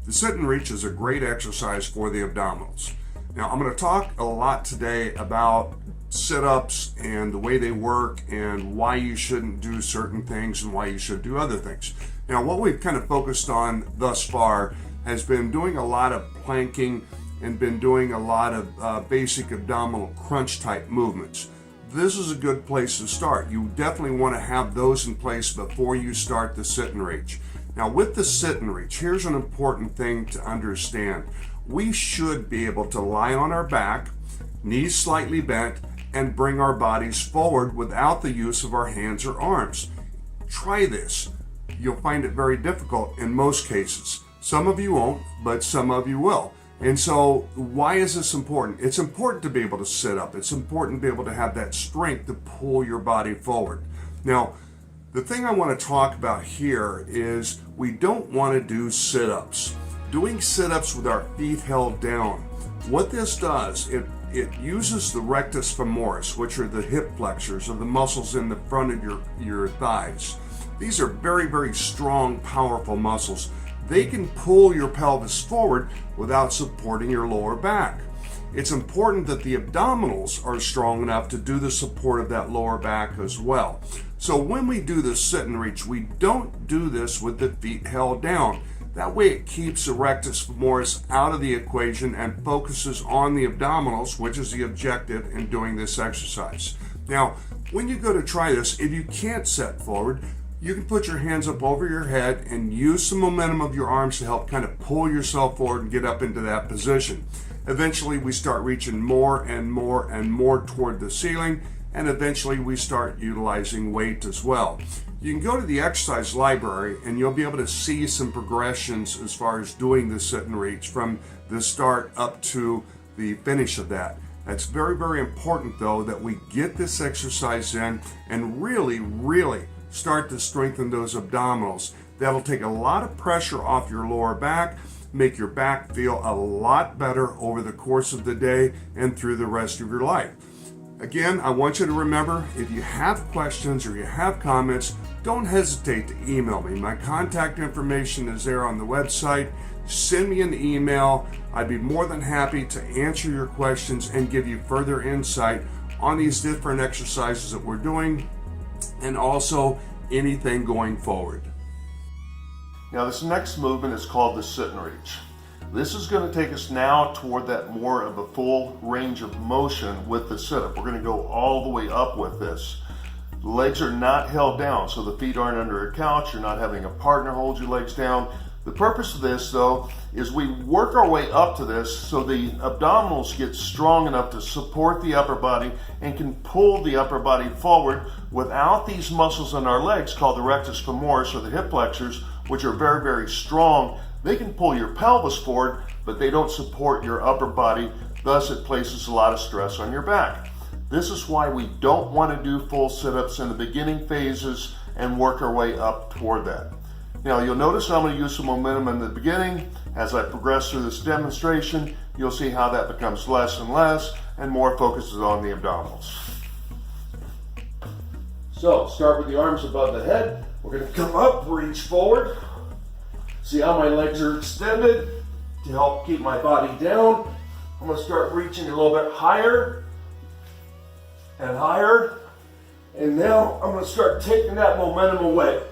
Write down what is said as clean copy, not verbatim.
The sit and reach is a great exercise for the abdominals. Now, I'm going to talk a lot today about sit-ups and the way they work and why you shouldn't do certain things and why you should do other things. Now, what we've kind of focused on thus far has been doing a lot of planking and been doing a lot of basic abdominal crunch type movements. This is a good place to start. You definitely want to have those in place before you start the sit and reach. Now, with the sit and reach, here's an important thing to understand. We should be able to lie on our back, knees slightly bent, and bring our bodies forward without the use of our hands or arms. Try this. You'll find it very difficult in most cases. Some of you won't, but some of you will. And so why is this important? It's important to be able to sit up. It's important to be able to have that strength to pull your body forward. Now, the thing I want to talk about here is we don't want to do sit-ups. Doing sit-ups with our feet held down. What this does, it uses the rectus femoris, which are the hip flexors or the muscles in the front of your thighs. These are very, very strong, powerful muscles. They can pull your pelvis forward without supporting your lower back. It's important that the abdominals are strong enough to do the support of that lower back as well. So when we do the sit and reach, we don't do this with the feet held down. That way it keeps the rectus femoris out of the equation and focuses on the abdominals, which is the objective in doing this exercise. Now, when you go to try this, if you can't set forward, you can put your hands up over your head and use some momentum of your arms to help kind of pull yourself forward and get up into that position. Eventually, we start reaching more and more and more toward the ceiling, and eventually we start utilizing weight as well. You can go to the exercise library and you'll be able to see some progressions as far as doing the sit and reach from the start up to the finish of that. It's very, very important though that we get this exercise in and really, really start to strengthen those abdominals. That'll take a lot of pressure off your lower back, make your back feel a lot better over the course of the day and through the rest of your life. Again, I want you to remember, if you have questions or you have comments, don't hesitate to email me. My contact information is there on the website. Send me an email. I'd be more than happy to answer your questions and give you further insight on these different exercises that we're doing and also anything going forward. Now, this next movement is called the sit and reach. This is going to take us now toward that more of a full range of motion with the sit-up. We're going to go all the way up with this. The legs are not held down, so the feet aren't under a couch. You're not having a partner hold your legs down. The purpose of this, though, is we work our way up to this so the abdominals get strong enough to support the upper body and can pull the upper body forward without these muscles in our legs called the rectus femoris or the hip flexors, which are very, very strong. They can pull your pelvis forward, but they don't support your upper body. Thus, it places a lot of stress on your back. This is why we don't want to do full sit-ups in the beginning phases and work our way up toward that. Now, you'll notice I'm going to use some momentum in the beginning. As I progress through this demonstration, you'll see how that becomes less and less and more focuses on the abdominals. So, start with the arms above the head. We're going to come up, reach forward. See how my legs are extended to help keep my body down. I'm going to start reaching a little bit higher and higher. And now I'm going to start taking that momentum away.